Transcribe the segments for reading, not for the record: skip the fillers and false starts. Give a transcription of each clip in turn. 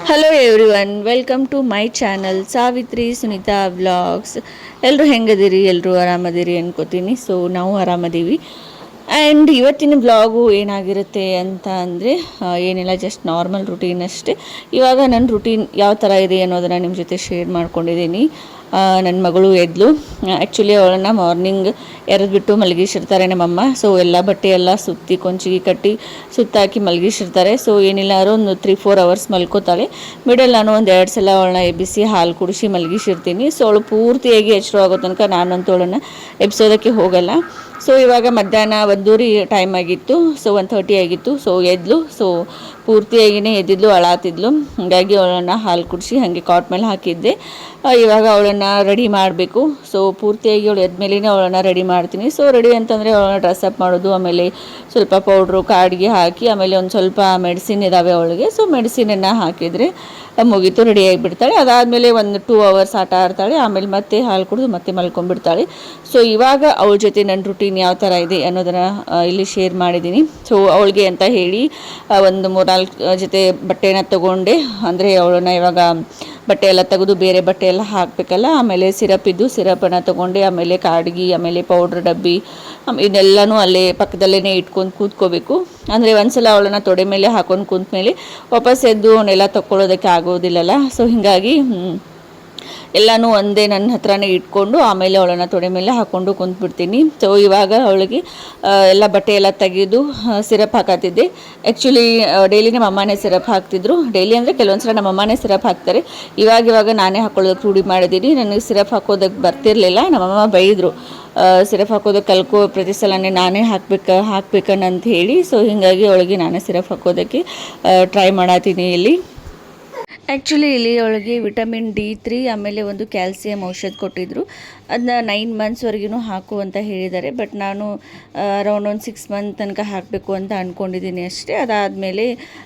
Hello everyone, welcome to my channel Savitri Sunita vlogs. ಎಲ್ಲರೂ ಹೆಂಗದಿರಿ? ಎಲ್ಲರೂ ಆರಾಮದಿರಿ ಅನ್ಕೋತೀನಿ. ಸೊ ನಾವು ಆರಾಮದೀವಿ. ಆ್ಯಂಡ್ ಇವತ್ತಿನ ವ್ಲಾಗು ಏನಾಗಿರುತ್ತೆ ಅಂತ ಅಂದರೆ ಏನಿಲ್ಲ, ಜಸ್ಟ್ ನಾರ್ಮಲ್ ರುಟೀನ್ ಅಷ್ಟೇ. ಇವಾಗ ನನ್ನ ರುಟೀನ್ ಯಾವ ಥರ ಇದೆ ಅನ್ನೋದನ್ನು ನಿಮ್ಮ ಜೊತೆ ಶೇರ್ ಮಾಡ್ಕೊಂಡಿದ್ದೀನಿ. ನನ್ನ ಮಗಳು ಎದ್ಲು. ಆ್ಯಕ್ಚುಲಿ ಅವಳನ್ನು ಮಾರ್ನಿಂಗ್ ಎರೆದ್ಬಿಟ್ಟು ಮಲಗಿಸಿರ್ತಾರೆ ನಮ್ಮಮ್ಮ. ಸೊ ಎಲ್ಲ ಬಟ್ಟೆ ಎಲ್ಲ ಸುತ್ತಿ ಕೊಂಚಿಗೆ ಕಟ್ಟಿ ಸುತ್ತಾಕಿ ಮಲಗಿಸಿರ್ತಾರೆ. ಸೊ ಏನಿಲ್ಲ ಅವರು ಒಂದು 3-4 ಅವರ್ಸ್ ಮಲ್ಕೋತಾಳೆ. ಮಿಡಲ್ ನಾನು ಒಂದು 2 ಸಲ ಅವಳನ್ನ ಎಬ್ಬಿಸಿ ಹಾಲು ಕುಡಿಸಿ ಮಲಗಿಸಿರ್ತೀನಿ. ಸೊ ಅವಳು ಪೂರ್ತಿಯಾಗಿ ಎಚ್ಚರ ಆಗೋ ತನಕ ನಾನಂತೂ ಅವಳನ್ನು ಎಬ್ಸೋದಕ್ಕೆ ಹೋಗಲ್ಲ. ಸೊ ಇವಾಗ ಮಧ್ಯಾಹ್ನ 1:30 ಟೈಮ್ ಆಗಿತ್ತು. ಸೊ 1:30 ಆಗಿತ್ತು. ಸೊ ಎದ್ಲು. ಸೊ ಪೂರ್ತಿಯಾಗಿಯೇ ಎದ್ದಿದ್ಲು, ಅಳಾತಿದ್ಲು. ಹಾಗಾಗಿ ಅವಳನ್ನು ಹಾಲು ಕುಡಿಸಿ ಹಾಗೆ ಕಾಟ್ ಮೇಲೆ ಹಾಕಿದ್ದೆ. ಇವಾಗ ಅವಳನ್ನು ರೆಡಿ ಮಾಡಬೇಕು. ಸೊ ಪೂರ್ತಿಯಾಗಿ ಅವಳು ಎದ್ಮೇಲೆ ಅವಳನ್ನು ರೆಡಿ ಮಾಡ್ತೀನಿ. ಸೊ ರೆಡಿ ಅಂತಂದರೆ ಅವಳನ್ನ ಡ್ರೆಸ್ಅಪ್ ಮಾಡೋದು, ಆಮೇಲೆ ಸ್ವಲ್ಪ ಪೌಡ್ರು ಕಾಡಿಗೆ ಹಾಕಿ, ಆಮೇಲೆ ಒಂದು ಸ್ವಲ್ಪ ಮೆಡಿಸಿನ್ ಇದ್ದಾವೆ ಅವಳಿಗೆ. ಸೊ ಮೆಡಿಸಿನನ್ನು ಹಾಕಿದರೆ ಮುಗೀತು, ರೆಡಿ ಆಗಿಬಿಡ್ತಾಳೆ. ಅದಾದಮೇಲೆ ಒಂದು 2 ಅವರ್ಸ್ ಆಟ ಆಡ್ತಾಳೆ. ಆಮೇಲೆ ಮತ್ತೆ ಹಾಲು ಕುಡಿದು ಮತ್ತೆ ಮಲ್ಕೊಂಡ್ಬಿಡ್ತಾಳೆ. ಸೊ ಇವಾಗ ಅವಳ ಜೊತೆ ನನ್ನ ರುಟೀನ್ ಯಾವ ಥರ ಇದೆ ಅನ್ನೋದನ್ನು ಇಲ್ಲಿ ಶೇರ್ ಮಾಡಿದ್ದೀನಿ. ಸೊ ಅವಳಿಗೆ ಅಂತ ಹೇಳಿ ಒಂದು 3-4 ಜೊತೆ ಬಟ್ಟೆನ ತೊಗೊಂಡೆ. ಅಂದರೆ ಅವಳನ್ನು ಇವಾಗ ಬಟ್ಟೆ ಎಲ್ಲ ತೆಗೆದು ಬೇರೆ ಬಟ್ಟೆ ಎಲ್ಲ ಹಾಕಬೇಕಲ್ಲ. ಆಮೇಲೆ ಸಿರಪನ್ನು ತೊಗೊಂಡೆ. ಆಮೇಲೆ ಕಾಡ್ಗಿ, ಆಮೇಲೆ ಪೌಡ್ರ್ ಡಬ್ಬಿ, ಇದೆಲ್ಲನೂ ಅಲ್ಲೇ ಪಕ್ಕದಲ್ಲೇ ಇಟ್ಕೊಂಡು ಕೂತ್ಕೋಬೇಕು. ಅಂದರೆ ಒಂದ್ಸಲ ಅವಳನ್ನು ತೊಡೆ ಮೇಲೆ ಹಾಕೊಂಡು ಕೂತ ಮೇಲೆ ವಾಪಸ್ ಎದ್ದು ಅವನ್ನೆಲ್ಲ ತೊಗೊಳ್ಳೋದಕ್ಕೆ ಆಗೋದಿಲ್ಲಲ್ಲ. ಸೊ ಹೀಗಾಗಿ ಎಲ್ಲನೂ ಒಂದೇ ನನ್ನ ಹತ್ರನೇ ಇಟ್ಕೊಂಡು ಆಮೇಲೆ ಅವಳನ್ನು ತೊಡೆ ಮೇಲೆ ಹಾಕ್ಕೊಂಡು ಕುಂತ್ಬಿಡ್ತೀನಿ. ಸೊ ಇವಾಗ ಅವಳಿಗೆ ಎಲ್ಲ ಬಟ್ಟೆ ಎಲ್ಲ ತೆಗೆದು ಸಿರಪ್ ಹಾಕತ್ತಿದ್ದೆ. ಆ್ಯಕ್ಚುಲಿ ಡೈಲಿ ನಮ್ಮ ಅಮ್ಮನೇ ಸಿರಪ್ ಹಾಕ್ತಿದ್ರು. ಡೈಲಿ ಅಂದರೆ ಕೆಲವೊಂದು ಸಲ ನಮ್ಮ ಅಮ್ಮನೇ ಸಿರಪ್ ಹಾಕ್ತಾರೆ. ಇವಾಗ ನಾನೇ ಹಾಕೊಳ್ಳೋದಕ್ಕೆ ರೂಢಿ ಮಾಡಿದ್ದೀನಿ. ನನಗೆ ಸಿರಪ್ ಹಾಕೋದಕ್ಕೆ ಬರ್ತಿರಲಿಲ್ಲ. ನಮ್ಮಮ್ಮ ಬೈದರು, ಸಿರಪ್ ಹಾಕೋದಕ್ಕೆ ಕಲ್ಕೋ, ಪ್ರತಿ ಸಲನೇ ನಾನೇ ಹಾಕ್ಬೇಕನ್ನಂತ ಹೇಳಿ. ಸೊ ಹೀಗಾಗಿ ಅವಳಿಗೆ ನಾನೇ ಸಿರಪ್ ಹಾಕೋದಕ್ಕೆ ಟ್ರೈ ಮಾಡತ್ತೀನಿ ಇಲ್ಲಿ. ಆ್ಯಕ್ಚುಲಿ ಇಲ್ಲಿ ಅವಳಿಗೆ ವಿಟಮಿನ್ D3 ಆಮೇಲೆ ಒಂದು ಕ್ಯಾಲ್ಸಿಯಂ ಔಷಧ ಕೊಟ್ಟಿದ್ದರು. ಅದನ್ನ 9 ಮಂತ್ಸ್ವರೆಗೂ ಹಾಕು ಅಂತ ಹೇಳಿದ್ದಾರೆ. ಬಟ್ ನಾನು ಅರೌಂಡ್ ಒಂದು 6 ಮಂತ್ ತನಕ ಹಾಕಬೇಕು ಅಂತ ಅಂದ್ಕೊಂಡಿದ್ದೀನಿ ಅಷ್ಟೇ. ಅದಾದಮೇಲೆ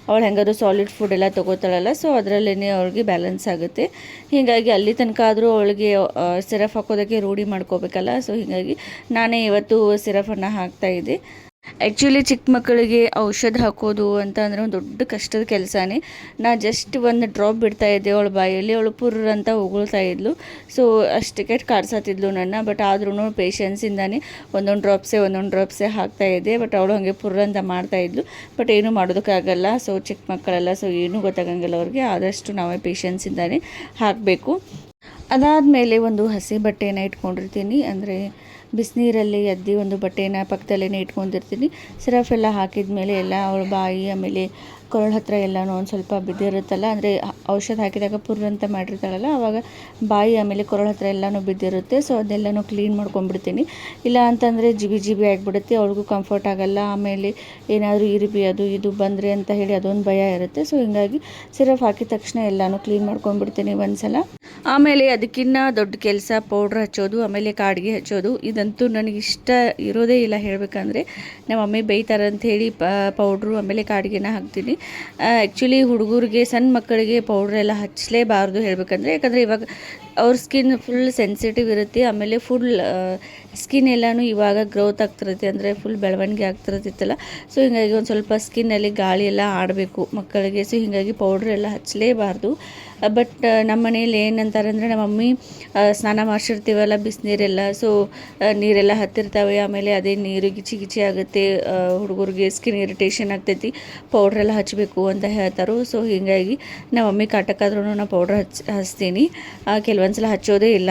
ಅವಳು ಹೆಂಗಾದರೂ ಸಾಲಿಡ್ ಫುಡ್ ಎಲ್ಲ ತೊಗೋತಾಳಲ್ಲ, ಸೊ ಅದರಲ್ಲೇ ಅವಳಿಗೆ ಬ್ಯಾಲೆನ್ಸ್ ಆಗುತ್ತೆ. ಹೀಗಾಗಿ ಅಲ್ಲಿ ತನಕ ಆದರೂ ಅವಳಿಗೆ ಸಿರಪ್ ಹಾಕೋದಕ್ಕೆ ರೂಢಿ ಮಾಡ್ಕೋಬೇಕಲ್ಲ. ಸೊ ಹೀಗಾಗಿ ನಾನೇ ಇವತ್ತು ಸಿರಫನ್ನು ಹಾಕ್ತಾಯಿದ್ದೆ. ಆ್ಯಕ್ಚುಲಿ ಚಿಕ್ಕ ಮಕ್ಕಳಿಗೆ ಔಷಧ ಹಾಕೋದು ಅಂತ ಅಂದರೆ ಒಂದು ದೊಡ್ಡ ಕಷ್ಟದ ಕೆಲಸನೇ. ನಾ ಜಸ್ಟ್ ಒಂದು ಡ್ರಾಪ್ ಬಿಡ್ತಾಯಿದ್ದೆ ಅವಳ ಬಾಯಲ್ಲಿ, ಅವಳು ಪುರ್ರ ಅಂತ ಉಗುಳ್ತಾ ಇದ್ಲು. ಸೊ ಅಷ್ಟಕ್ಕೆ ಕಾಡ್ಸತ್ತಿದ್ಲು ನನ್ನ. ಬಟ್ ಆದ್ರೂ ಪೇಷನ್ಸಿಂದಾನೇ ಒಂದೊಂದು ಡ್ರಾಪ್ಸೇ ಹಾಕ್ತಾಯಿದ್ದೆ. ಬಟ್ ಅವಳು ಹಾಗೆ ಪುರ್ರ ಅಂತ ಮಾಡ್ತಾಯಿದ್ಲು. ಬಟ್ ಏನೂ ಮಾಡೋದಕ್ಕಾಗಲ್ಲ. ಸೊ ಚಿಕ್ಕ ಮಕ್ಕಳೆಲ್ಲ, ಸೊ ಏನೂ ಗೊತ್ತಾಗಂಗಿಲ್ಲ ಅವ್ರಿಗೆ. ಆದಷ್ಟು ನಾವೇ ಪೇಷನ್ಸಿಂದಾನೇ ಹಾಕಬೇಕು. ಅದಾದಮೇಲೆ ಒಂದು ಹಸಿ ಬಟ್ಟೆನ ಇಟ್ಕೊಂಡಿರ್ತೀನಿ. ಅಂದರೆ ಬಿಸಿನೀರಲ್ಲಿ ಎದ್ದು ಒಂದು ಬಟ್ಟೆನ ಪಕ್ಕದಲ್ಲೇ ಇಟ್ಕೊಂಡಿರ್ತೀನಿ. ಸಿರಫ್ ಎಲ್ಲ ಹಾಕಿದ ಮೇಲೆ ಎಲ್ಲ ಅವಳ ಬಾಯಿ ಆಮೇಲೆ ಕೊರಳ ಹತ್ರ ಎಲ್ಲನೂ ಒಂದು ಸ್ವಲ್ಪ ಬಿದ್ದಿರುತ್ತಲ್ಲ. ಅಂದರೆ ಔಷಧ ಹಾಕಿದಾಗ ಪುರ್ರ ಅಂತ ಮಾಡಿರ್ತಾಳಲ್ಲ, ಆವಾಗ ಬಾಯಿ ಆಮೇಲೆ ಕೊರಳ ಹತ್ರ ಎಲ್ಲನೂ ಬಿದ್ದಿರುತ್ತೆ. ಸೊ ಅದೆಲ್ಲನೂ ಕ್ಲೀನ್ ಮಾಡ್ಕೊಂಡ್ಬಿಡ್ತೀನಿ. ಇಲ್ಲ ಅಂತಂದರೆ ಜಿಬಿ ಆಗಿಬಿಡುತ್ತೆ, ಅವಳಿಗೂ ಕಂಫರ್ಟ್ ಆಗಲ್ಲ. ಆಮೇಲೆ ಏನಾದರೂ ಇರಿಬಿ ಅದು ಇದು ಬಂದರೆ ಅಂತ ಹೇಳಿ ಅದೊಂದು ಭಯ ಇರುತ್ತೆ. ಸೊ ಹೀಗಾಗಿ ಸಿರಫ್ ಹಾಕಿದ ತಕ್ಷಣ ಎಲ್ಲನೂ ಕ್ಲೀನ್ ಮಾಡ್ಕೊಂಡ್ಬಿಡ್ತೀನಿ ಒಂದ್ಸಲ. ಆಮೇಲೆ ಅದಕ್ಕಿಂತ ದೊಡ್ಡ ಕೆಲಸ ಪೌಡ್ರ್ ಹಚ್ಚೋದು, ಆಮೇಲೆ ಕಾಡಿಗೆ ಹಚ್ಚೋದು. ಇದಂತೂ ನನಗಿಷ್ಟ ಇರೋದೇ ಇಲ್ಲ ಹೇಳಬೇಕಂದ್ರೆ. ನಮ್ಮ ಮಮ್ಮಿ ಬೈತಾರೆ ಅಂಥೇಳಿ ಪೌಡ್ರು ಆಮೇಲೆ ಕಾಡಿಗೆನ ಹಾಕ್ತೀನಿ. ಆ್ಯಕ್ಚುಲಿ ಹುಡುಗರಿಗೆ, ಸಣ್ಣ ಮಕ್ಕಳಿಗೆ ಪೌಡ್ರೆಲ್ಲ ಹಚ್ಚಲೇಬಾರ್ದು ಹೇಳಬೇಕಂದ್ರೆ. ಯಾಕಂದರೆ ಇವಾಗ ಅವ್ರ ಸ್ಕಿನ್ ಫುಲ್ ಸೆನ್ಸಿಟಿವ್ ಇರುತ್ತೆ. ಆಮೇಲೆ ಫುಲ್ ಸ್ಕಿನ್ ಎಲ್ಲನೂ ಇವಾಗ ಗ್ರೋತ್ ಆಗ್ತಿರುತ್ತೆ, ಅಂದರೆ ಫುಲ್ ಬೆಳವಣಿಗೆ ಆಗ್ತಿರುತ್ತಿತ್ತಲ್ಲ. ಸೊ ಹೀಗಾಗಿ ಒಂದು ಸ್ವಲ್ಪ ಸ್ಕಿನ್ನಲ್ಲಿ ಗಾಳಿ ಎಲ್ಲ ಆಡಬೇಕು ಮಕ್ಕಳಿಗೆ. ಸೊ ಹೀಗಾಗಿ ಪೌಡ್ರ್ ಎಲ್ಲ ಹಚ್ಚಲೇಬಾರ್ದು. ಬಟ್ ನಮ್ಮ ಮನೇಲಿ ಏನಂತಾರೆ ಅಂದರೆ, ನಮ್ಮ ಮಮ್ಮಿ ಸ್ನಾನ ಮಾಡಿಸಿರ್ತೀವಲ್ಲ ಬಿಸಿನೀರೆಲ್ಲ, ಸೊ ನೀರೆಲ್ಲ ಹತ್ತಿರ್ತವೆ. ಆಮೇಲೆ ಅದೇ ನೀರು ಗಿಚಿ ಆಗುತ್ತೆ, ಹುಡುಗರಿಗೆ ಸ್ಕಿನ್ ಇರಿಟೇಷನ್ ಆಗ್ತೈತಿ, ಪೌಡ್ರೆಲ್ಲ ಹಚ್ಚಬೇಕು ಅಂತ ಹೇಳ್ತಾರೆ. ಸೊ ಹೀಗಾಗಿ ನಮ್ಮ ಮಮ್ಮಿ ಕಾಟಕ್ಕಾದ್ರೂ ನಾನು ಪೌಡ್ರ್ ಹಚ್ತೀನಿ. ಕೆಲವೊಂದು ಸಲ ಹಚ್ಚೋದೇ ಇಲ್ಲ,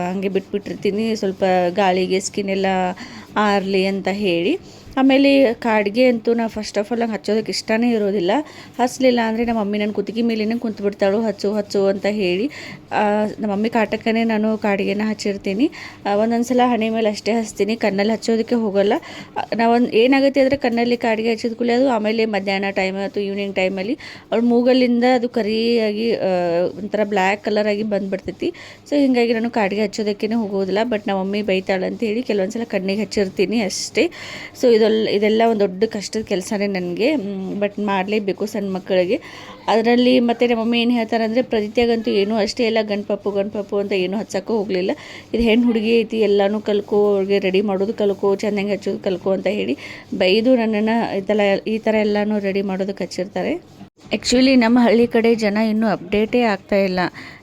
ಹಾಗೆ ಬಿಟ್ಬಿಟ್ಟಿರ್ತೀನಿ ಸ್ವಲ್ಪ ಗಾಳಿಗೆ ಸ್ಕಿನ್ ಎಲ್ಲ ಆರಲಿ ಅಂತ ಹೇಳಿ. ಆಮೇಲೆ ಕಾಡಿಗೆ ಅಂತೂ ನಾವು ಫಸ್ಟ್ ಆಫ್ ಆಲ್ ಹಂಗೆ ಹಚ್ಚೋದಕ್ಕೆ ಇಷ್ಟನೇ ಇರೋದಿಲ್ಲ. ಹಚ್ಚಲಿಲ್ಲ ಅಂದರೆ ನಮ್ಮ ಮಮ್ಮಿ ನನ್ನ ಕುತ್ತಿಗೆ ಮೇಲೇ ಕುಂತ್ಬಿಡ್ತಾಳು, ಹಚ್ಚು ಅಂತ ಹೇಳಿ. ನಮ್ಮ ಮಮ್ಮಿ ಕಾಟಕ್ಕೇ ನಾನು ಕಾಡಿಗೆನ ಹಚ್ಚಿರ್ತೀನಿ. ಒಂದೊಂದು ಸಲ ಹಣೆ ಮೇಲೆ ಅಷ್ಟೇ ಹಚ್ತೀನಿ, ಕಣ್ಣಲ್ಲಿ ಹಚ್ಚೋದಕ್ಕೆ ಹೋಗೋಲ್ಲ. ನಾವೊಂದು ಏನಾಗುತ್ತೆ ಅಂದರೆ ಕಣ್ಣಲ್ಲಿ ಕಾಡಿಗೆ ಹಚ್ಚಿದ ಕೂಡಲೇ ಅದು ಆಮೇಲೆ ಮಧ್ಯಾಹ್ನ ಟೈಮ್ ಅಥವಾ ಈವ್ನಿಂಗ್ ಟೈಮಲ್ಲಿ ಅವ್ಳ ಮೂಗಲ್ಲಿಂದ ಅದು ಕರಿಯಾಗಿ ಒಂಥರ ಬ್ಲ್ಯಾಕ್ ಕಲರ್ ಆಗಿ ಬಂದುಬಿಡ್ತೈತಿ. ಸೊ ಹೀಗಾಗಿ ನಾನು ಕಾಡಿಗೆ ಹಚ್ಚೋದಕ್ಕೇ ಹೋಗೋದಿಲ್ಲ. ಬಟ್ ನಮ್ಮ ಮಮ್ಮಿ ಬೈತಾಳೆ ಅಂತೇಳಿ ಕೆಲವೊಂದು ಸಲ ಕಣ್ಣಿಗೆ ಹಚ್ಚಿರ್ತೀನಿ ಅಷ್ಟೇ. ಸೊ ಇದೆಲ್ಲ ಒಂದು ದೊಡ್ಡ ಕಷ್ಟದ ಕೆಲಸನೇ ನನಗೆ. ಬಟ್ ಮಾಡಲೇಬೇಕು ಸಣ್ಣ ಮಕ್ಕಳಿಗೆ. ಅದರಲ್ಲಿ ಮತ್ತು ನಮ್ಮ ಮಮ್ಮಿ ಏನು ಹೇಳ್ತಾರೆ ಅಂದರೆ, ಪ್ರತಿತ್ಯಾಗಂತೂ ಏನೂ ಅಷ್ಟೇ ಎಲ್ಲ ಗಂಡು ಅಂತ ಏನೂ ಹಚ್ಚೋಕ್ಕೂ ಹೋಗಲಿಲ್ಲ. ಇದು ಹೆಣ್ಣು ಹುಡುಗಿ ಐತಿ, ಎಲ್ಲನೂ ಕಲ್ಕೋ, ಅವ್ಳಿಗೆ ರೆಡಿ ಮಾಡೋದು ಕಲ್ಕೋ, ಚೆನ್ನಾಗಿ ಹಚ್ಚೋದು ಕಲ್ಕೋ ಅಂತ ಹೇಳಿ ಬೈದು ನನ್ನನ್ನು ಈ ಥರ ಎಲ್ಲನೂ ರೆಡಿ ಮಾಡೋದಕ್ಕೆ ಹಚ್ಚಿರ್ತಾರೆ. ಆ್ಯಕ್ಚುಲಿ ನಮ್ಮ ಹಳ್ಳಿ ಕಡೆ ಜನ ಇನ್ನೂ ಅಪ್ಡೇಟೇ ಆಗ್ತಾ ಇಲ್ಲ.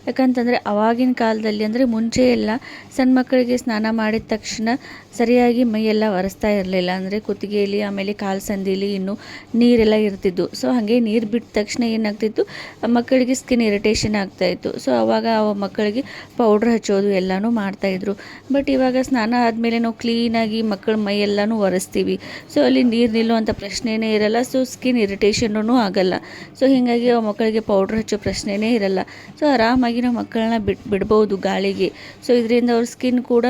ಯಾಕಂತಂದರೆ ಅವಾಗಿನ ಕಾಲದಲ್ಲಿ ಅಂದರೆ ಮುಂಚೆ ಎಲ್ಲ ಸಣ್ಣ ಮಕ್ಕಳಿಗೆ ಸ್ನಾನ ಮಾಡಿದ ತಕ್ಷಣ ಸರಿಯಾಗಿ ಮೈಯೆಲ್ಲ ಒರೆಸ್ತಾ ಇರಲಿಲ್ಲ. ಅಂದರೆ ಕುತ್ತಿಗೆಯಲ್ಲಿ ಆಮೇಲೆ ಕಾಲು ಸಂದಿಲಿ ಇನ್ನೂ ನೀರೆಲ್ಲ ಇರ್ತಿದ್ದು. ಸೊ ಹಾಗೆ ನೀರು ಬಿಟ್ಟ ತಕ್ಷಣ ಏನಾಗ್ತಿತ್ತು, ಮಕ್ಕಳಿಗೆ ಸ್ಕಿನ್ ಇರಿಟೇಷನ್ ಆಗ್ತಾಯಿತ್ತು. ಸೊ ಆವಾಗ ಮಕ್ಕಳಿಗೆ ಪೌಡ್ರ್ ಹಚ್ಚೋದು ಎಲ್ಲನೂ ಮಾಡ್ತಾಯಿದ್ರು. ಬಟ್ ಇವಾಗ ಸ್ನಾನ ಆದಮೇಲೆ ನಾವು ಕ್ಲೀನಾಗಿ ಮಕ್ಕಳ ಮೈಯೆಲ್ಲನೂ ಒರೆಸ್ತೀವಿ. ಸೊ ಅಲ್ಲಿ ನೀರು ನಿಲ್ಲುವಂಥ ಪ್ರಶ್ನೆಯೇ ಇರಲ್ಲ. ಸೊ ಸ್ಕಿನ್ ಇರಿಟೇಷನ್ನೂ ಆಗಲ್ಲ. ಸೊ ಹೀಗಾಗಿ ಮಕ್ಕಳಿಗೆ ಪೌಡ್ರ್ ಹಚ್ಚೋ ಪ್ರಶ್ನೆಯೇ ಇರಲ್ಲ. ಸೊ ಆರಾಮಾಗಿ ನಾವು ಮಕ್ಕಳನ್ನ ಬಿಡ್ಬೋದು ಗಾಳಿಗೆ. ಸೊ ಇದರಿಂದ ಅವ್ರ ಸ್ಕಿನ್ ಕೂಡ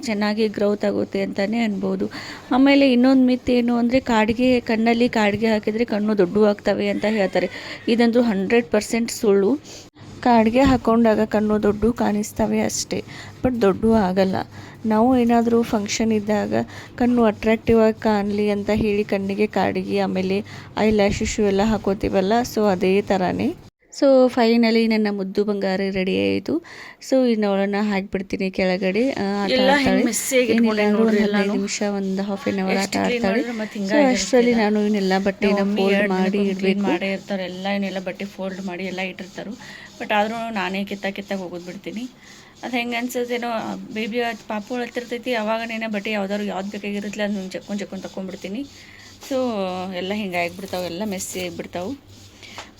ಚೆನ್ನಾಗಿ ಗ್ರೋತ್ ಆಗುತ್ತೆ ಅಂತಲೇ ಅನ್ಬೋದು. ಆಮೇಲೆ ಇನ್ನೊಂದು ಮಿತ್ ಏನು ಅಂದರೆ ಕಣ್ಣಲ್ಲಿ ಕಾಡಿಗೆ ಹಾಕಿದರೆ ಕಣ್ಣು ದೊಡ್ಡವು ಆಗ್ತವೆ ಅಂತ ಹೇಳ್ತಾರೆ. ಇದಂತೂ 100% ಸುಳ್ಳು. ಕಾಡಿಗೆ ಹಾಕ್ಕೊಂಡಾಗ ಕಣ್ಣು ದೊಡ್ಡ ಕಾಣಿಸ್ತವೆ ಅಷ್ಟೇ, ಬಟ್ ದೊಡ್ಡವು ಆಗಲ್ಲ. ನಾವು ಏನಾದರೂ ಫಂಕ್ಷನ್ ಇದ್ದಾಗ ಕಣ್ಣು ಅಟ್ರಾಕ್ಟಿವ್ ಆಗಿ ಕಾಣಲಿ ಅಂತ ಹೇಳಿ ಕಣ್ಣಿಗೆ ಕಾಡಿಗೆ ಆಮೇಲೆ ಐ ಲ್ಯಾಶಸ್ಸು ಎಲ್ಲ ಹಾಕೋತೀವಲ್ಲ, ಸೊ ಅದೇ ಥರನೇ. ಸೊ ಫೈನಲಿ ನನ್ನ ಮುದ್ದು ಬಂಗಾರ ರೆಡಿ ಆಯಿತು. ಸೊ ಇನ್ನು ಅವಳನ್ನು ಹಾಕಿಬಿಡ್ತೀನಿ ಕೆಳಗಡೆ. ಆಟ ಆಡ್ತಾಳೆ, ಏನಿಲ್ಲ ಅಂದರೂ ಒಂದು 15 ನಿಮಿಷ, ಒಂದು ಹಾಫ್ ಆನ್ ಅವರ್ ಆಟ ಆಡ್ತಾಳೆ. ಸೊ ಅಷ್ಟರಲ್ಲಿ ನಾನು ಇನ್ನೆಲ್ಲ ಬಟ್ಟೆನ ಫೋಲ್ಡ್ ಮಾಡಿ ಇಡಬೇಕು. ಮಾಡೇ ಇರ್ತಾರೆ ಎಲ್ಲ, ಇನ್ನೆಲ್ಲ ಬಟ್ಟೆ ಫೋಲ್ಡ್ ಮಾಡಿ ಎಲ್ಲ ಇಟ್ಟಿರ್ತಾರೆ. ಬಟ್ ಆದರೂ ನಾನೇ ಕಿತ್ತಾಗ ಹೋಗೋದು ಬಿಡ್ತೀನಿ. ಅದು ಹೆಂಗೆ ಅನ್ಸುತ್ತೇನೋ, ಬೇಬಿ ಪಾಪು ಹತ್ತಿರ್ತೈತಿ, ಅವಾಗನೇನೋ ಬಟ್ಟೆ ಯಾವ್ದು ಬೇಕಾಗಿರುತ್ತಲ್ಲ ಅದನ್ನ ಜಕ್ಕೊಂಡು ತಗೊಂಡ್ಬಿಡ್ತೀನಿ. ಸೊ ಎಲ್ಲ ಹಿಂಗೆ ಆಗಿಬಿಡ್ತಾವೆ, ಎಲ್ಲ ಮೆಸ್ಸಿ ಆಗಿಬಿಡ್ತಾವೆ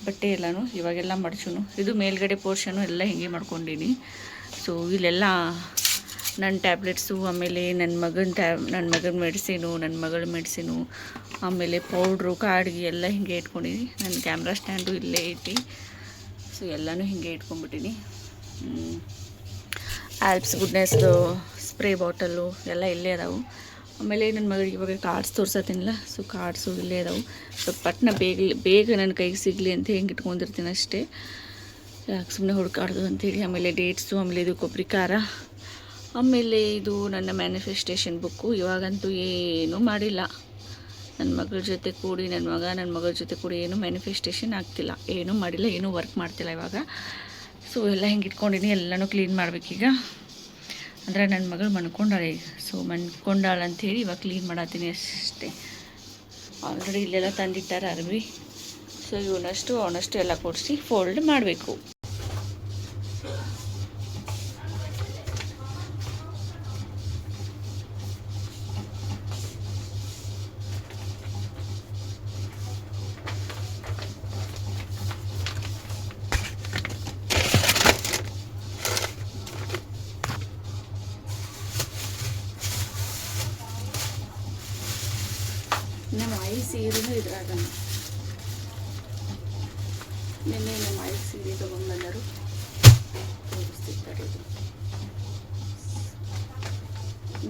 ಬಟ್ಟೆ ಎಲ್ಲನೂ. ಇವಾಗೆಲ್ಲ ಮಡ್ಚುನು, ಇದು ಮೇಲ್ಗಡೆ ಪೋರ್ಷನು ಎಲ್ಲ ಹಿಂಗೆ ಮಾಡ್ಕೊಂಡೀನಿ. ಸೊ ಇಲ್ಲೆಲ್ಲ ನನ್ನ ಟ್ಯಾಬ್ಲೆಟ್ಸು, ಆಮೇಲೆ ನನ್ನ ಮಗನ ಮೆಡಿಸಿನು, ನನ್ನ ಮಗಳ ಮೆಡಿಸಿನು, ಆಮೇಲೆ ಪೌಡ್ರು, ಕಾಡಿಗೆ ಎಲ್ಲ ಹಿಂಗೆ ಇಟ್ಕೊಂಡಿನಿ. ನನ್ನ ಕ್ಯಾಮ್ರಾ ಸ್ಟ್ಯಾಂಡು ಇಲ್ಲೇ ಐತಿ. ಸೊ ಎಲ್ಲನೂ ಹಿಂಗೆ ಇಟ್ಕೊಂಡ್ಬಿಟ್ಟಿನಿ. ಆಲ್ಪ್ಸ್ ಗುಡ್ನೆಸ್ದು ಸ್ಪ್ರೇ ಬಾಟಲು ಎಲ್ಲ ಇಲ್ಲೇ ಅದಾವು. ಆಮೇಲೆ ನನ್ನ ಮಗಳಿಗೆ ಇವಾಗ ಕಾರ್ಡ್ಸ್ ತೋರ್ಸತ್ತೀನಿಲ್ಲ, ಸೊ ಕಾರ್ಡ್ಸು ಇಲ್ಲೇ ಅದಾವು. ಸೊ ಪಟ್ನ ಬೇಗ ನನ್ನ ಕೈಗೆ ಸಿಗಲಿ ಅಂತ ಹೆಂಗೆ ಇಟ್ಕೊಂಡಿರ್ತೀನಿ ಅಷ್ಟೇ, ಯಾಕೆ ಸುಮ್ಮನೆ ಹುಡುಕಾಡ್ದು ಅಂಥೇಳಿ. ಆಮೇಲೆ ಡೇಟ್ಸು, ಆಮೇಲೆ ಇದು ಕೊಬ್ಬರಿ ಖಾರ, ಆಮೇಲೆ ಇದು ನನ್ನ ಮ್ಯಾನಿಫೆಸ್ಟೇಷನ್ ಬುಕ್ಕು. ಇವಾಗಂತೂ ಏನೂ ಮಾಡಿಲ್ಲ. ನನ್ನ ಮಗಳ ಜೊತೆ ಕೂಡಿ, ನನ್ನ ಮಗಳ ಜೊತೆ ಕೂಡಿ ಏನೂ ಮ್ಯಾನಿಫೆಸ್ಟೇಷನ್ ಆಗ್ತಿಲ್ಲ, ಏನೂ ಮಾಡಿಲ್ಲ, ಏನೂ ವರ್ಕ್ ಮಾಡ್ತಿಲ್ಲ ಇವಾಗ. ಸೊ ಎಲ್ಲ ಹಿಂಗೆ ಇಟ್ಕೊಂಡಿನಿ, ಎಲ್ಲನೂ ಕ್ಲೀನ್ ಮಾಡಬೇಕೀಗ. ಅಂದರೆ ನನ್ನ ಮಗಳು ಮನ್ಕೊಂಡಾಳೆ ಈಗ. ಸೊ ಮನ್ಕೊಂಡಾಳೆ ಅಂಥೇಳಿ ಇವಾಗ ಕ್ಲೀನ್ ಮಾಡತ್ತೀನಿ ಅಷ್ಟೇ. ಆಲ್ರೆಡಿ ಇಲ್ಲೆಲ್ಲ ತಂದಿಟ್ಟಾರೆ ಅರ್ವಿ. ಸೊ ಅವನಷ್ಟು ಎಲ್ಲ ಕೊಡಿಸಿ ಫೋಲ್ಡ್ ಮಾಡಬೇಕು. ನಮ್ಮ ಐ ಸೀರೆನೂ ಇದ್ರಾಗ ನಿನ್ನೆ ನಮ್ಮ ಐ ಸೀರೆ ತೊಗೊಂಡ್ಬಂದರು, ತೋರಿಸ್ತಿರ್ತಾರೆ. ಇದು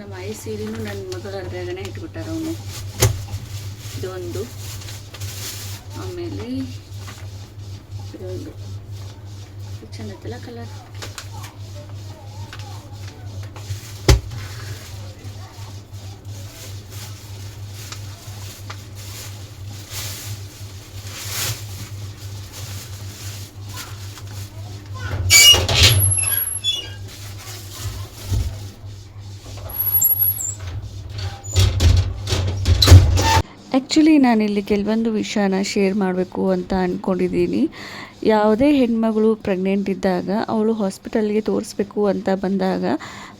ನಮ್ಮ ಐ ಸೀರೆನೂ ನನ್ನ ಮಗಳ ಅರ್ಬ್ಯಾಗನೇ ಇಟ್ಬಿಟ್ಟಾರ ಅವನು. ಇದೊಂದು, ಆಮೇಲೆ ಇದೊಂದು ಚೆಂದ ಐತಲ್ಲ ಕಲರ್. ಆ್ಯಕ್ಚುಲಿ ನಾನಿಲ್ಲಿ ಕೆಲವೊಂದು ವಿಷಯನ ಶೇರ್ ಮಾಡಬೇಕು ಅಂತ ಅಂದ್ಕೊಂಡಿದ್ದೀನಿ. ಯಾವುದೇ ಹೆಣ್ಮಗಳು ಪ್ರೆಗ್ನೆಂಟ್ ಇದ್ದಾಗ ಅವಳು ಹಾಸ್ಪಿಟಲ್ಗೆ ತೋರಿಸ್ಬೇಕು ಅಂತ ಬಂದಾಗ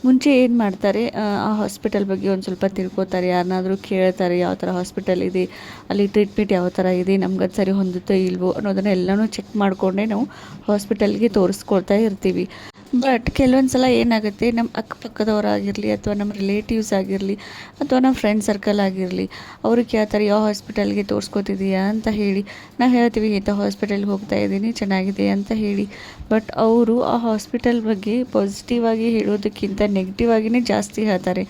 ಮುಂಚೆ ಏನು ಮಾಡ್ತಾರೆ, ಆ ಹಾಸ್ಪಿಟಲ್ ಬಗ್ಗೆ ಒಂದು ಸ್ವಲ್ಪ ತಿಳ್ಕೊತಾರೆ, ಯಾರನ್ನಾದರೂ ಕೇಳ್ತಾರೆ ಯಾವ ಥರ ಹಾಸ್ಪಿಟಲ್ ಇದೆ, ಅಲ್ಲಿ ಟ್ರೀಟ್ಮೆಂಟ್ ಯಾವ ಥರ ಇದೆ, ನಮ್ಗೆ ಅದು ಸರಿ ಹೊಂದುತ್ತೋ ಇಲ್ವೋ ಅನ್ನೋದನ್ನು ಎಲ್ಲನೂ ಚೆಕ್ ಮಾಡಿಕೊಂಡೇ ನಾವು ಹಾಸ್ಪಿಟಲ್ಗೆ ತೋರಿಸ್ಕೊಳ್ತಾ ಇರ್ತೀವಿ. ಬಟ್ ಕೆಲವೊಂದು ಸಲ ಏನಾಗುತ್ತೆ, ನಮ್ಮ ಅಕ್ಕಪಕ್ಕದವರಾಗಿರಲಿ ಅಥವಾ ನಮ್ಮ ರಿಲೇಟಿವ್ಸ್ ಆಗಿರಲಿ ಅಥವಾ ನಮ್ಮ ಫ್ರೆಂಡ್ ಸರ್ಕಲ್ ಆಗಿರಲಿ, ಅವ್ರಿಗೆ ಕೇಳ್ತಾರೆ ಯಾವ ಹಾಸ್ಪಿಟಲ್ಗೆ ತೋರಿಸ್ಕೊತಿದೀಯಾ ಅಂತ ಹೇಳಿ. ನಾವು ಹೇಳ್ತೀವಿ ಇಂಥ ಹಾಸ್ಪಿಟಲ್ಗೆ ಹೋಗ್ತಾ ಇದ್ದೀನಿ ಚೆನ್ನಾಗಿದೆ ಅಂತ ಹೇಳಿ. ಬಟ್ ಅವರು ಆ ಹಾಸ್ಪಿಟಲ್ ಬಗ್ಗೆ ಪಾಸಿಟಿವ್ ಆಗಿ ಹೇಳೋದಕ್ಕಿಂತ ನೆಗೆಟಿವ್ ಆಗಿಯೇ ಜಾಸ್ತಿ ಹೇಳ್ತಾರೆ.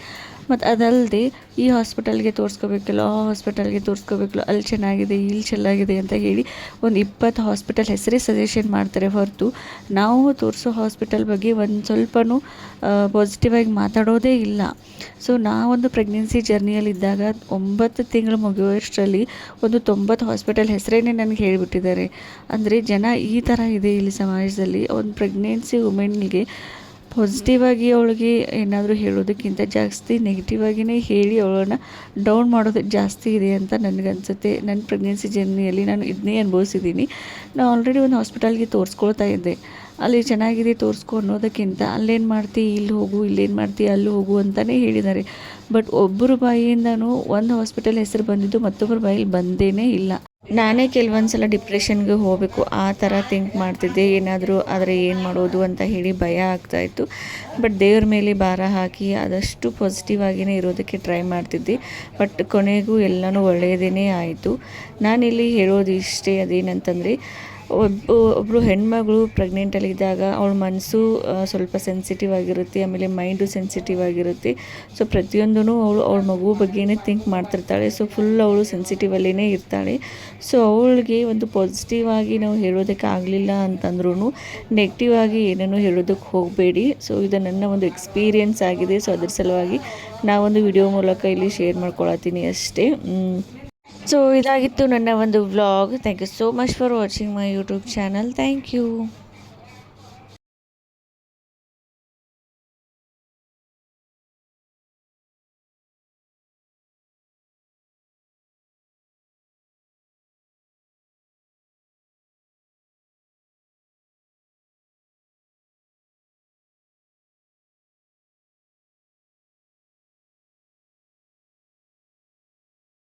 ಮತ್ತು ಅದಲ್ಲದೆ ಈ ಹಾಸ್ಪಿಟಲ್ಗೆ ತೋರಿಸ್ಕೋಬೇಕಲ್ಲ, ಆ ಹಾಸ್ಪಿಟಲ್ಗೆ ತೋರಿಸ್ಕೋಬೇಕಲ್ಲ, ಅಲ್ಲಿ ಚೆನ್ನಾಗಿದೆ, ಇಲ್ಲಿ ಚೆನ್ನಾಗಿದೆ ಅಂತ ಹೇಳಿ ಒಂದು 20 ಹಾಸ್ಪಿಟಲ್ ಹೆಸರೇ ಸಜೆಷನ್ ಮಾಡ್ತಾರೆ ಹೊರತು ನಾವು ತೋರಿಸೋ ಹಾಸ್ಪಿಟಲ್ ಬಗ್ಗೆ ಒಂದು ಸ್ವಲ್ಪನೂ ಪಾಸಿಟಿವ್ ಆಗಿ ಮಾತಾಡೋದೇ ಇಲ್ಲ. ಸೊ ನಾವೊಂದು ಪ್ರೆಗ್ನೆನ್ಸಿ ಜರ್ನಿಯಲ್ಲಿದ್ದಾಗ 9 ತಿಂಗಳು ಮುಗಿಯುವಷ್ಟರಲ್ಲಿ ಒಂದು 90 ಹಾಸ್ಪಿಟಲ್ ಹೆಸರೇ ನನಗೆ ಹೇಳಿಬಿಟ್ಟಿದ್ದಾರೆ. ಅಂದರೆ ಜನ ಈ ಥರ ಇದೆ ಇಲ್ಲಿ ಸಮಾಜದಲ್ಲಿ. ಒಂದು ಪ್ರೆಗ್ನೆನ್ಸಿ ವುಮೆನ್ಗೆ ಪಾಸಿಟಿವ್ ಆಗಿ ಅವಳಿಗೆ ಏನಾದರೂ ಹೇಳೋದಕ್ಕಿಂತ ಜಾಸ್ತಿ ನೆಗೆಟಿವ್ ಆಗಿಯೇ ಹೇಳಿ ಅವಳನ್ನು ಡೌನ್ ಮಾಡೋದು ಜಾಸ್ತಿ ಇದೆ ಅಂತ ನನಗನ್ಸುತ್ತೆ. ನನ್ನ ಪ್ರೆಗ್ನೆನ್ಸಿ ಜರ್ನಿಯಲ್ಲಿ ನಾನು ಇದನ್ನೇ ಅನುಭವಿಸಿದ್ದೀನಿ. ನಾನು ಆಲ್ರೆಡಿ ಒಂದು ಹಾಸ್ಪಿಟಲ್ಗೆ ತೋರಿಸ್ಕೊಳ್ತಾ ಇದ್ದೆ. ಅಲ್ಲಿ ಚೆನ್ನಾಗಿದೆ ತೋರಿಸ್ಕೊ ಅನ್ನೋದಕ್ಕಿಂತ ಅಲ್ಲೇನು ಮಾಡ್ತಿ, ಇಲ್ಲಿ ಹೋಗು, ಇಲ್ಲೇನು ಮಾಡ್ತಿ, ಅಲ್ಲಿ ಹೋಗು ಅಂತಲೇ ಹೇಳಿದ್ದಾರೆ. ಬಟ್ ಒಬ್ಬರು ಬಾಯಿಯಿಂದನೂ ಒಂದು ಹಾಸ್ಪಿಟಲ್ ಹೆಸರು ಬಂದಿದ್ದು ಮತ್ತೊಬ್ಬರ ಬಾಯಲ್ಲಿ ಬಂದೇ ಇಲ್ಲ. ನಾನೇ ಕೆಲವೊಂದು ಸಲ ಡಿಪ್ರೆಷನ್ಗೆ ಹೋಗಬೇಕು ಆ ಥರ ಥಿಂಕ್ ಮಾಡ್ತಿದ್ದೆ. ಏನಾದರೂ ಆದರೆ ಏನು ಮಾಡೋದು ಅಂತ ಹೇಳಿ ಭಯ ಆಗ್ತಾಯಿತ್ತು. ಬಟ್ ದೇವ್ರ ಮೇಲೆ ಭಾರ ಹಾಕಿ ಆದಷ್ಟು ಪಾಸಿಟಿವ್ ಆಗಿಯೇ ಇರೋದಕ್ಕೆ ಟ್ರೈ ಮಾಡ್ತಿದ್ದೆ. ಬಟ್ ಕೊನೆಗೂ ಎಲ್ಲನೂ ಒಳ್ಳೆಯದೇ ಆಯಿತು. ನಾನಿಲ್ಲಿ ಹೇಳೋದು ಇಷ್ಟೇ, ಅದೇನಂತಂದರೆ ಒಬ್ಬರು ಹೆಣ್ಮಗಳು ಪ್ರೆಗ್ನೆಂಟಲ್ಲಿದ್ದಾಗ ಅವಳ ಮನಸ್ಸು ಸ್ವಲ್ಪ ಸೆನ್ಸಿಟಿವ್ ಆಗಿರುತ್ತೆ, ಆಮೇಲೆ ಮೈಂಡು ಸೆನ್ಸಿಟಿವ್ ಆಗಿರುತ್ತೆ. ಸೊ ಪ್ರತಿಯೊಂದೂ ಅವಳ ಮಗು ಬಗ್ಗೆನೇ ಥಿಂಕ್ ಮಾಡ್ತಿರ್ತಾಳೆ. ಸೊ ಫುಲ್ ಅವಳು ಸೆನ್ಸಿಟಿವಲ್ಲೇ ಇರ್ತಾಳೆ. ಸೊ ಅವಳಿಗೆ ಒಂದು ಪಾಸಿಟಿವ್ ಆಗಿ ನಾವು ಹೇಳೋದಕ್ಕೆ ಆಗಲಿಲ್ಲ ಅಂತಂದ್ರೂ ನೆಗೆಟಿವ್ ಆಗಿ ಏನೇನೋ ಹೇಳೋದಕ್ಕೆ ಹೋಗಬೇಡಿ. ಸೊ ಇದು ನನ್ನ ಒಂದು ಎಕ್ಸ್ಪೀರಿಯೆನ್ಸ್ ಆಗಿದೆ. ಸೊ ಅದ್ರ ಸಲುವಾಗಿ ನಾವೊಂದು ವಿಡಿಯೋ ಮೂಲಕ ಇಲ್ಲಿ ಶೇರ್ ಮಾಡ್ಕೊಳತ್ತೀನಿ ಅಷ್ಟೇ. ಸೊ ಇದಾಗಿತ್ತು ನನ್ನ ಒಂದು vlog. Thank you so much for watching my YouTube channel. Thank you.